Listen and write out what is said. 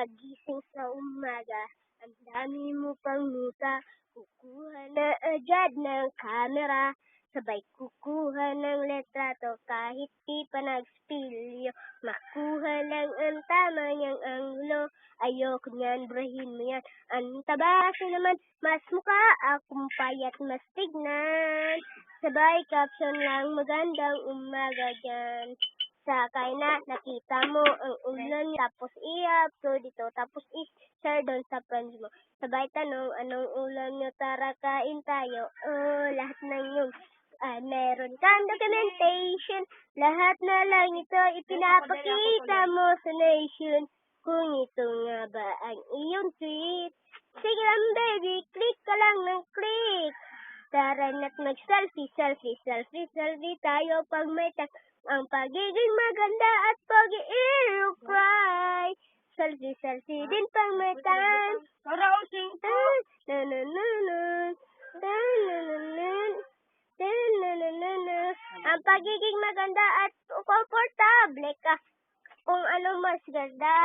Paggising sa umaga, ang dami mo pang muta. Kukuha na agad ng camera, sabay kukuha ng letrato kahit di pa nagspilyo. Makuha lang ang tama niyang anggulo, ayoko niyan, brahin mo yan. Ang taba ko naman, mas mukha akong payat, mas tignan. Sabay caption lang, magandang umaga dyan. Sakay na, nakita mo ang ulan, tapos i-upload dito, tapos i-share doon sa friends mo. Sabay tanong, anong ulam nyo, tara kain tayo. Oh, lahat ng yun. Meron kang documentation, lahat na lang ito ipinapakita mo sa nation. Kung ito nga ba ang iyong tweet, sige lang baby, click ka lang ng click. Tara na't mag-selfie, selfie, selfie, selfie tayo pag may tag. Ang pagiging maganda at pag-i-you cry. Selfie, selfie din pag may time. Ang pagiging maganda at komportable ka kung ano mas ganda.